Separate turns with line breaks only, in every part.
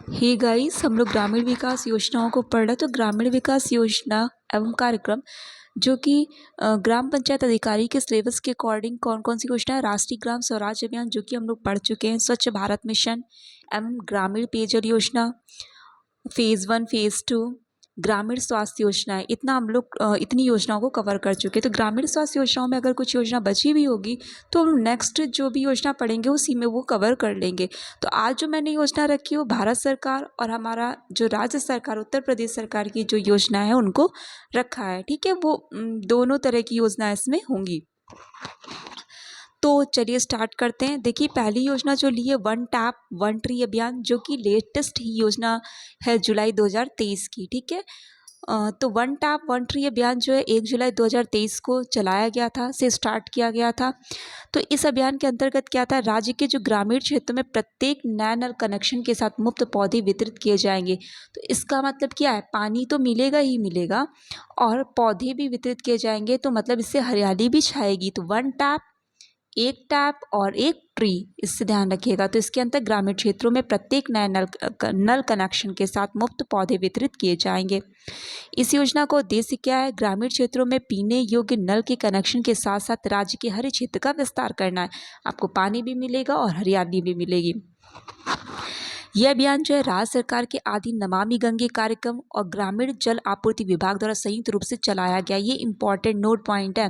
Hey guys, हम लोग ग्रामीण विकास योजनाओं को पढ़ रहे हैं। तो ग्रामीण विकास योजना एवं कार्यक्रम जो कि ग्राम पंचायत अधिकारी के सिलेबस के अकॉर्डिंग कौन कौन सी योजना है। राष्ट्रीय ग्राम स्वराज अभियान जो कि हम लोग पढ़ चुके हैं, स्वच्छ भारत मिशन एवं ग्रामीण पेयजल योजना, फेज़ 1 फेज़ 2, ग्रामीण स्वास्थ्य योजना है। इतना हम लोग इतनी योजनाओं को कवर कर चुके हैं। तो ग्रामीण स्वास्थ्य योजनाओं में अगर कुछ योजना बची भी होगी तो हम नेक्स्ट जो भी योजना पढ़ेंगे उसी में वो कवर कर लेंगे। तो आज जो मैंने योजना रखी है वो भारत सरकार और हमारा जो राज्य सरकार उत्तर प्रदेश सरकार की जो योजना है उनको रखा है। ठीक है, वो दोनों तरह की योजना इसमें होंगी। तो चलिए स्टार्ट करते हैं। देखिए, पहली योजना जो ली है वन टैप वन ट्री अभियान, जो कि लेटेस्ट ही योजना है जुलाई 2023 की। ठीक है, तो वन टैप वन ट्री अभियान जो है 1 जुलाई 2023 को चलाया गया था, से स्टार्ट किया गया था। तो इस अभियान के अंतर्गत क्या था, राज्य के जो ग्रामीण क्षेत्र में प्रत्येक नए नल कनेक्शन के साथ मुफ्त पौधे वितरित किए जाएंगे। तो इसका मतलब क्या है, पानी तो मिलेगा ही मिलेगा और पौधे भी वितरित किए जाएंगे। तो मतलब इससे हरियाली भी छाएगी। तो वन टैप, एक टैप और एक ट्री, इससे ध्यान रखिएगा। तो इसके अंदर ग्रामीण क्षेत्रों में प्रत्येक नए नल कनेक्शन के साथ मुफ्त पौधे वितरित किए जाएंगे। इस योजना का उद्देश्य क्या है, ग्रामीण क्षेत्रों में पीने योग्य नल के कनेक्शन के साथ साथ राज्य के हर क्षेत्र का विस्तार करना है। आपको पानी भी मिलेगा और हरियाली भी मिलेगी। यह अभियान जो है राज्य सरकार के अधीन नमामि गंगे कार्यक्रम और ग्रामीण जल आपूर्ति विभाग द्वारा संयुक्त रूप से चलाया गया। ये इंपॉर्टेंट नोट पॉइंट है।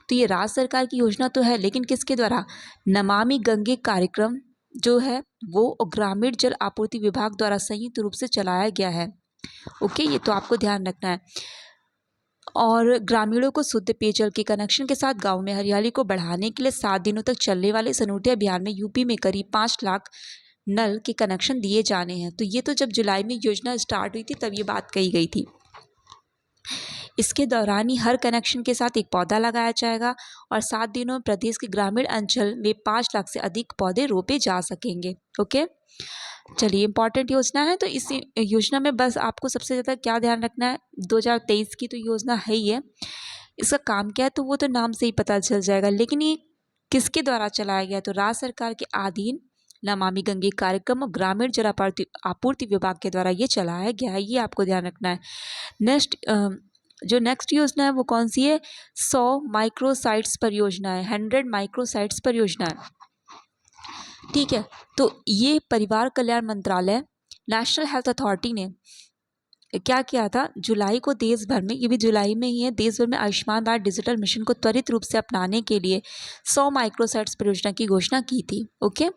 तो ये राज्य सरकार की योजना तो है, लेकिन किसके द्वारा, नमामि गंगे कार्यक्रम जो है वो ग्रामीण जल आपूर्ति विभाग द्वारा संयुक्त रूप से चलाया गया है। ओके, ये तो आपको ध्यान रखना है। और ग्रामीणों को शुद्ध पेयजल के कनेक्शन के साथ गांव में हरियाली को बढ़ाने के लिए 7 दिनों तक चलने वाले इस अनूठे अभियान में यूपी में करीब 5 लाख नल के कनेक्शन दिए जाने हैं। तो ये तो जब जुलाई में योजना स्टार्ट हुई थी तब ये बात कही गई थी। इसके दौरान ही हर कनेक्शन के साथ एक पौधा लगाया जाएगा और 7 दिनों में प्रदेश के ग्रामीण अंचल में 5 लाख से अधिक पौधे रोपे जा सकेंगे। ओके, चलिए, इंपॉर्टेंट योजना है। तो इस योजना में बस आपको सबसे ज़्यादा क्या ध्यान रखना है, 2023 की तो योजना है ही है। इसका काम क्या है तो वो तो नाम से ही पता चल जाएगा। लेकिन ये किसके द्वारा चलाया गया, तो राज्य सरकार के अधीन नमामि गंगे कार्यक्रम और ग्रामीण जल आपूर्ति विभाग के द्वारा ये चलाया गया है। ये आपको ध्यान रखना है। नेक्स्ट योजना है वो कौन सी है, 100 माइक्रोसाइट्स परियोजना है, 100 माइक्रोसाइट्स परियोजना है। ठीक है, तो ये परिवार कल्याण मंत्रालय, नेशनल हेल्थ अथॉरिटी ने क्या किया था, जुलाई को देश भर में, ये भी जुलाई में ही है, देश भर में आयुष्मान भारत डिजिटल मिशन को त्वरित रूप से अपनाने के लिए 100 माइक्रोसाइट्स परियोजना की घोषणा की थी। ओके,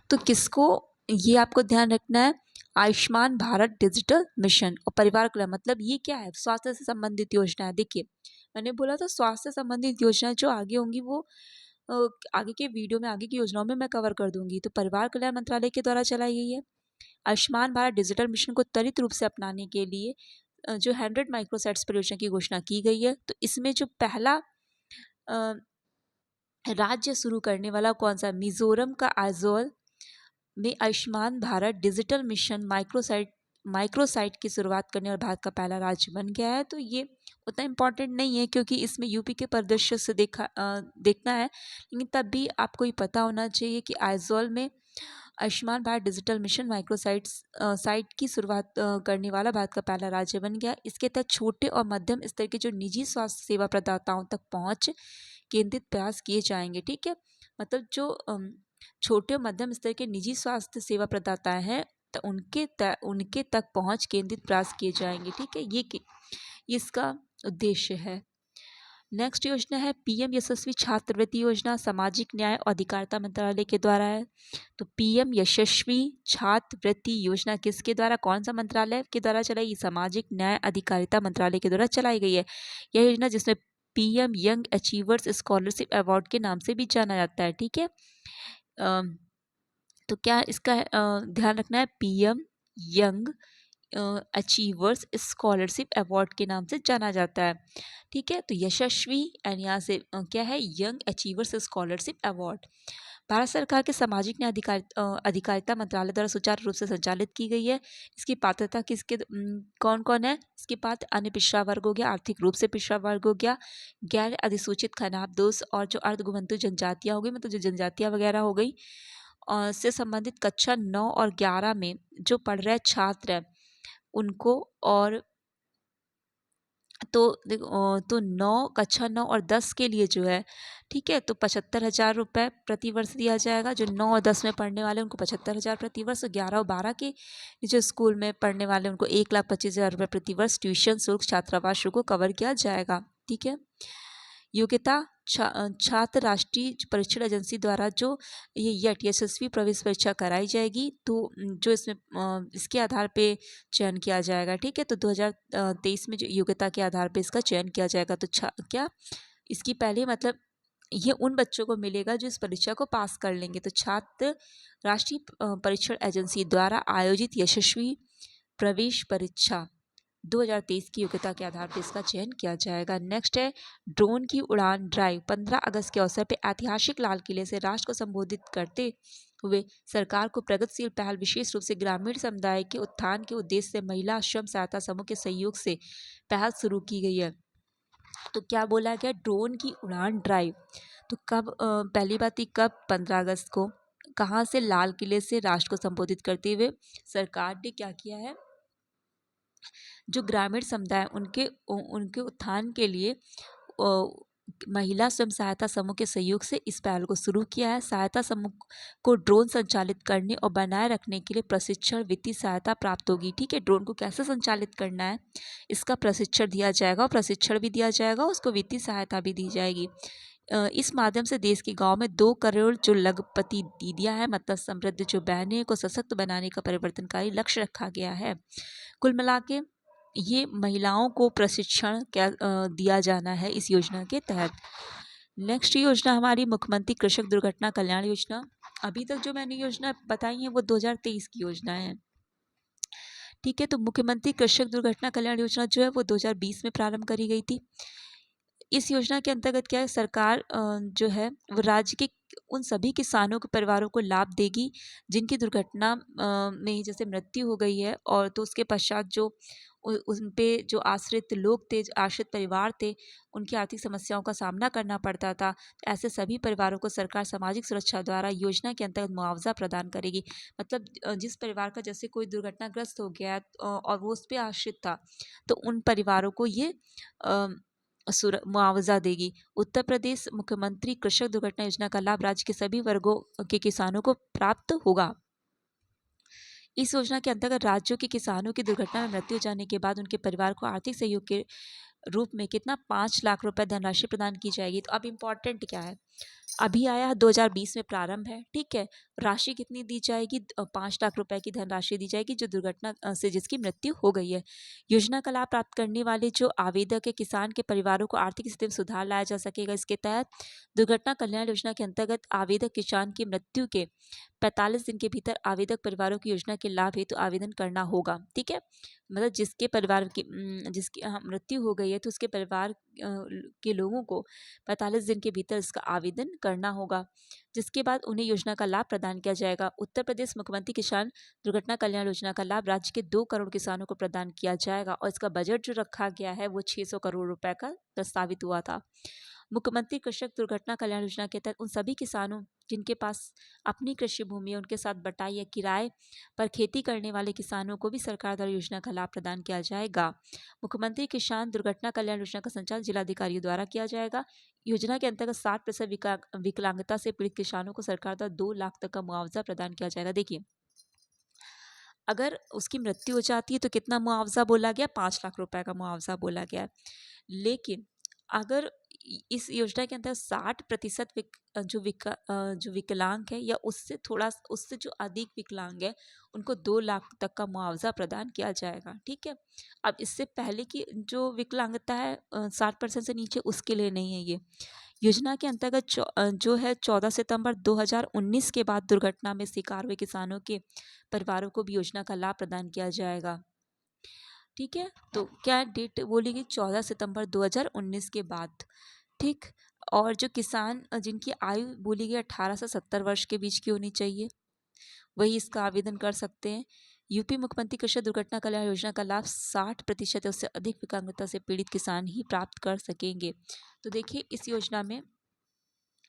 तो किसको, ये आपको ध्यान रखना है, आयुष्मान भारत डिजिटल मिशन और परिवार कल्याण, मतलब ये क्या है, स्वास्थ्य से संबंधित योजना है। देखिए, मैंने बोला था स्वास्थ्य से संबंधित योजना जो आगे होंगी वो आगे के वीडियो में, आगे की योजनाओं में मैं कवर कर दूंगी। तो परिवार कल्याण मंत्रालय के द्वारा चलाई गई है। आयुष्मान भारत डिजिटल मिशन को त्वरित रूप से अपनाने के लिए जो 100 माइक्रोसाइट्स परियोजना की घोषणा की गई है। तो इसमें जो पहला राज्य शुरू करने वाला कौन सा, मिजोरम का आइजोल में Ayushman Bharat digital mission microsite की शुरुआत करने और भारत का पहला राज्य बन गया है। तो ये उतना इम्पोर्टेंट नहीं है क्योंकि इसमें यूपी के परिदृश्य से देखना है, लेकिन तब भी आपको ये पता होना चाहिए कि आइजोल में Ayushman Bharat digital mission site की शुरुआत करने वाला भारत का पहला राज्य बन गया। इसके तहत छोटे और मध्यम स्तर के जो निजी स्वास्थ्य सेवा प्रदाताओं तक पहुंच केंद्रित प्रयास किए जाएंगे। ठीक है, मतलब जो छोटे और मध्यम स्तर के निजी स्वास्थ्य सेवा प्रदाता हैं तो उनके तक पहुंच केंद्रित प्रयास किए जाएंगे। ठीक है, ये इसका उद्देश्य है। नेक्स्ट योजना है पीएम यशस्वी छात्रवृत्ति योजना, सामाजिक न्याय और अधिकारिता मंत्रालय के द्वारा है। तो पीएम यशस्वी छात्रवृत्ति योजना किसके द्वारा, कौन सा मंत्रालय के द्वारा चलाई, सामाजिक न्याय अधिकारिता मंत्रालय के द्वारा चलाई गई है। यह योजना जिसमें PM young achievers scholarship award के नाम से भी जाना जाता है। ठीक है, तो क्या इसका ध्यान रखना है, PM young achievers scholarship award के नाम से जाना जाता है। ठीक है, तो यशस्वी एंड यहाँ से क्या है, young achievers scholarship award Bharat सरकार के सामाजिक न्याय अधिकारिता मंत्रालय द्वारा सुचारू रूप से संचालित की गई है। इसकी पात्रता किसके कौन कौन है, इसके पात्र अन्य पिछड़ा वर्ग हो गया, आर्थिक रूप से पिछड़ा वर्ग हो गया, गैर अधिसूचित खानाबदोश और जो अर्धगुंतु जनजातियाँ हो गई, मतलब जो जनजातियाँ वगैरह हो गई, और से संबंधित कक्षा 9 और 11 में जो पढ़ रहे छात्र हैं उनको, और तो देखो तो 9 कक्षा 9 और 10 के लिए जो है, ठीक है, तो 75,000 रुपये प्रति वर्ष दिया जाएगा। जो 9 और 10 में पढ़ने वाले उनको 75,000 प्रति वर्ष, और 11 और 12 के जो स्कूल में पढ़ने वाले उनको 1,25,000 रुपये प्रति वर्ष ट्यूशन शुल्क छात्रावास शुल्क को कवर किया जाएगा। ठीक है। योग्यता छात्र राष्ट्रीय परीक्षण एजेंसी द्वारा जो ये यट यशस्वी प्रवेश परीक्षा कराई जाएगी, तो जो इसमें इसके आधार पे चयन किया जाएगा। ठीक है। तो 2023 में जो योग्यता के आधार पे इसका चयन किया जाएगा। तो क्या इसकी पहले मतलब ये उन बच्चों को मिलेगा जो इस परीक्षा को पास कर लेंगे। तो छात्र राष्ट्रीय परीक्षण एजेंसी द्वारा आयोजित यशस्वी प्रवेश परीक्षा 2023 की योग्यता के आधार पर इसका चयन किया जाएगा। नेक्स्ट है ड्रोन की उड़ान ड्राइव। 15 अगस्त के अवसर पर ऐतिहासिक लाल किले से राष्ट्र को संबोधित करते हुए सरकार को प्रगतिशील पहल विशेष रूप से ग्रामीण समुदाय के उत्थान के उद्देश्य से महिला स्वयं सहायता समूह के सहयोग से पहल शुरू की गई है। तो क्या बोला गया? ड्रोन की उड़ान ड्राइव। तो कब पहली बात ही कब? 15 अगस्त को। कहाँ से? लाल किले से राष्ट्र को संबोधित करते हुए सरकार ने क्या किया है, जो ग्रामीण समुदाय उनके उत्थान के लिए महिला स्वयं सहायता समूह के सहयोग से इस पहल को शुरू किया है। सहायता समूह को ड्रोन संचालित करने और बनाए रखने के लिए प्रशिक्षण वित्तीय सहायता प्राप्त होगी। ठीक है। ड्रोन को कैसे संचालित करना है इसका प्रशिक्षण दिया जाएगा, और प्रशिक्षण भी दिया जाएगा, उसको वित्तीय सहायता भी दी जाएगी। इस माध्यम से देश के गांव में 2 करोड़ जो लघुपति दीदियां हैं, मतलब समृद्ध जो बहनें को सशक्त बनाने का परिवर्तनकारी लक्ष्य रखा गया है। कुल मिला के ये महिलाओं को प्रशिक्षण दिया जाना है इस योजना के तहत। नेक्स्ट योजना हमारी मुख्यमंत्री कृषक दुर्घटना कल्याण योजना। अभी तक जो मैंने योजना बताई है वो 2023 की योजना है। ठीक है। तो मुख्यमंत्री कृषक दुर्घटना कल्याण योजना जो है वो 2020 में प्रारंभ करी गई थी। इस योजना के अंतर्गत क्या है, सरकार जो है वो राज्य के उन सभी किसानों के परिवारों को लाभ देगी जिनकी दुर्घटना में जैसे मृत्यु हो गई है, और तो उसके पश्चात जो उन पे जो आश्रित लोग थे, आश्रित परिवार थे, उनकी आर्थिक समस्याओं का सामना करना पड़ता था। तो ऐसे सभी परिवारों को सरकार सामाजिक सुरक्षा द्वारा योजना के अंतर्गत मुआवजा प्रदान करेगी। मतलब जिस परिवार का जैसे कोई दुर्घटनाग्रस्त हो गया और वो उस पर आश्रित था, तो उन परिवारों को ये मुआवजा देगी। उत्तर प्रदेश मुख्यमंत्री कृषक दुर्घटना योजना का लाभ राज्य के सभी वर्गों के किसानों को प्राप्त होगा। इस योजना के अंतर्गत राज्यों के किसानों की दुर्घटना में मृत्यु हो जाने के बाद उनके परिवार को आर्थिक सहयोग के रूप में कितना 5 लाख रुपए धनराशि प्रदान की जाएगी। तो अब इम्पॉर्टेंट क्या है, अभी आया है 2020 में प्रारंभ है। ठीक है। राशि कितनी दी जाएगी? 5 लाख रुपए की धनराशि दी जाएगी जो दुर्घटना से जिसकी मृत्यु हो गई है। योजना का लाभ प्राप्त करने वाले जो आवेदक है किसान के परिवारों को आर्थिक स्थिति में सुधार लाया जा सकेगा। इसके तहत दुर्घटना कल्याण योजना के अंतर्गत आवेदक किसान की मृत्यु के 45 दिन के भीतर आवेदक परिवारों की योजना के लाभ हेतु आवेदन करना होगा। ठीक है। मतलब जिसके परिवार की जिसकी मृत्यु हो गई है तो उसके परिवार के लोगों को 45 दिन के भीतर इसका आवेदन करना होगा, जिसके बाद उन्हें योजना का लाभ प्रदान किया जाएगा। उत्तर प्रदेश मुख्यमंत्री किसान दुर्घटना कल्याण योजना का लाभ राज्य के 2 करोड़ किसानों को प्रदान किया जाएगा, और इसका बजट जो रखा गया है वो 600 करोड़ रुपए का प्रस्तावित हुआ था। मुख्यमंत्री कृषक दुर्घटना कल्याण योजना के तहत उन सभी किसानों जिनके पास अपनी कृषि भूमि है, उनके साथ बटाई या किराए पर खेती करने वाले किसानों को भी सरकार द्वारा योजना का लाभ प्रदान किया जाएगा। मुख्यमंत्री किसान दुर्घटना कल्याण योजना का संचालन जिलाधिकारियों द्वारा किया जाएगा। योजना के अंतर्गत 60% विकलांगता से पीड़ित किसानों को सरकार द्वारा 2 लाख तक का मुआवजा प्रदान किया जाएगा। देखिए, अगर उसकी मृत्यु हो जाती है तो कितना मुआवजा बोला गया? 5 लाख रुपए का मुआवजा बोला गया। लेकिन अगर इस योजना के अंदर 60% जो विकलांग है या उससे जो अधिक विकलांग है उनको 2 लाख तक का मुआवजा प्रदान किया जाएगा। ठीक है। अब इससे पहले की जो विकलांगता है 60% से नीचे, उसके लिए नहीं है ये योजना के अंतर्गत। जो है 14 सितंबर 2019 के बाद दुर्घटना में शिकार हुए किसानों के परिवारों को भी योजना का लाभ प्रदान किया जाएगा। ठीक है। तो क्या डेट बोली गई? 14 सितंबर 2019 के बाद। ठीक। और जो किसान जिनकी आयु बोली गई 18 से 70 वर्ष के बीच की होनी चाहिए, वही इसका आवेदन कर सकते हैं। यूपी मुख्यमंत्री कृषक दुर्घटना कल्याण योजना का लाभ 60% या उससे अधिक विकलांगता से पीड़ित किसान ही प्राप्त कर सकेंगे। तो देखिए, इस योजना में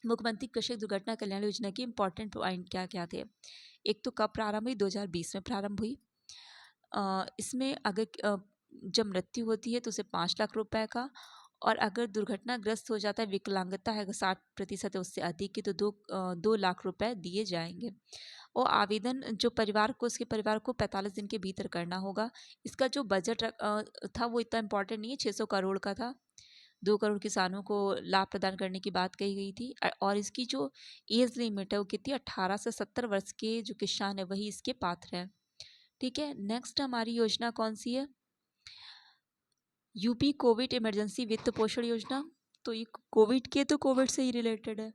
मुख्यमंत्री कृषक दुर्घटना कल्याण योजना के इंपॉर्टेंट पॉइंट क्या क्या थे। एक तो कब प्रारंभ हुई, 2020 में प्रारंभ हुई। इसमें अगर जब मृत्यु होती है तो उसे 5 लाख रुपए का, और अगर दुर्घटनाग्रस्त हो जाता है, विकलांगता है 60% है उससे अधिक की, तो 2 लाख रुपए दिए जाएंगे। और आवेदन जो परिवार को, उसके परिवार को 45 दिन के भीतर करना होगा। इसका जो बजट था वो इतना इम्पोर्टेंट नहीं है, 600 करोड़ का था। 2 करोड़ किसानों को लाभ प्रदान करने की बात कही गई थी। और इसकी जो एज लिमिट है वो कितनी, 18 से 70 वर्ष के जो किसान है वही इसके पात्र हैं। ठीक है, नेक्स्ट हमारी योजना कौन सी है, यूपी कोविड इमरजेंसी वित्त पोषण योजना। तो ये कोविड के, तो कोविड से ही रिलेटेड है।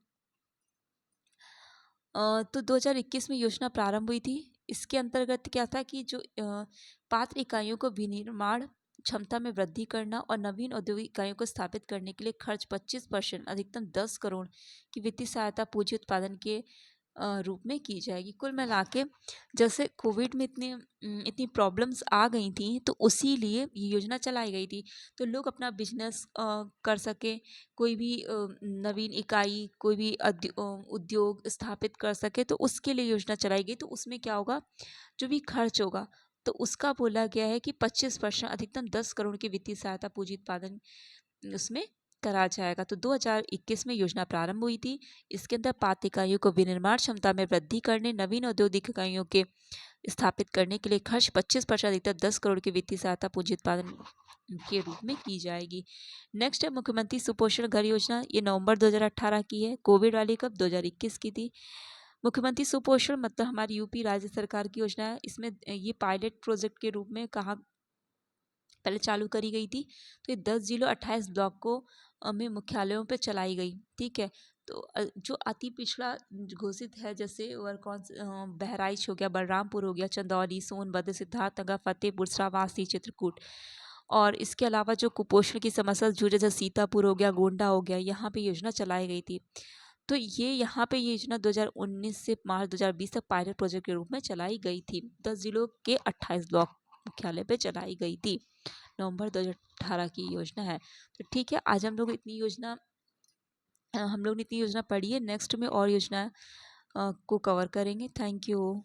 तो 2021 में योजना प्रारंभ हुई थी। इसके अंतर्गत क्या था कि जो पात्र इकाइयों को विनिर्माण क्षमता में वृद्धि करना और नवीन औद्योगिक इकाइयों को स्थापित करने के लिए खर्च 25% अधिकतम 10 करोड़ की वित्तीय सहायता पूंजी उत्पादन के रूप में की जाएगी। कुल मिला के जैसे कोविड में इतनी प्रॉब्लम्स आ गई थी, तो उसी लिए ये योजना चलाई गई थी, तो लोग अपना बिजनेस कर सके, कोई भी नवीन इकाई, कोई भी उद्योग स्थापित कर सके, तो उसके लिए योजना चलाई गई। तो उसमें क्या होगा, जो भी खर्च होगा तो उसका बोला गया है कि 25% अधिकतम 10 करोड़ की वित्तीय सहायता पूंजी उत्पादन उसमें करा जाएगा। तो 2021 में योजना प्रारंभ हुई थी। इसके अंदर पात्र इकाइयों को विनिर्माण क्षमता में वृद्धि करने, नवीन औद्योगिक इकाइयों के स्थापित करने के लिए खर्च 25% अधिकतम 10 करोड़ की वित्तीय सहायता पूंजी उत्पादन के रूप में की जाएगी। नेक्स्ट है मुख्यमंत्री सुपोषण घर योजना। ये नवंबर 2018 की है। कोविड वाली कब, 2021 की थी। मुख्यमंत्री सुपोषण मतलब हमारी यूपी राज्य सरकार की योजना है। इसमें ये पायलट प्रोजेक्ट के रूप में कहा पहले चालू करी गई थी। तो ये 10 जिलों 28 ब्लॉक को में मुख्यालयों पे चलाई गई। ठीक है, तो जो अति पिछड़ा घोषित है, जैसे और बहराइच हो गया, बलरामपुर हो गया, चंदौली, सोनभद्र, सिद्धार्थनगर, फतेहपुर, श्रावस्ती, चित्रकूट। और इसके अलावा जो कुपोषण की समस्या से जूझे, जैसे सीतापुर हो गया, गोंडा हो गया, यहाँ पे योजना चलाई गई थी। तो ये यहाँ पे ये योजना 2019 से मार्च 2020 तक पायलट प्रोजेक्ट के रूप में चलाई गई थी। 10 जिलों के 28 ब्लॉक मुख्यालय पे चलाई गई थी। नवंबर 2018 की योजना है। तो ठीक है, आज हम लोग ने इतनी योजना पढ़ी है। नेक्स्ट में और योजना को कवर करेंगे। Thank you.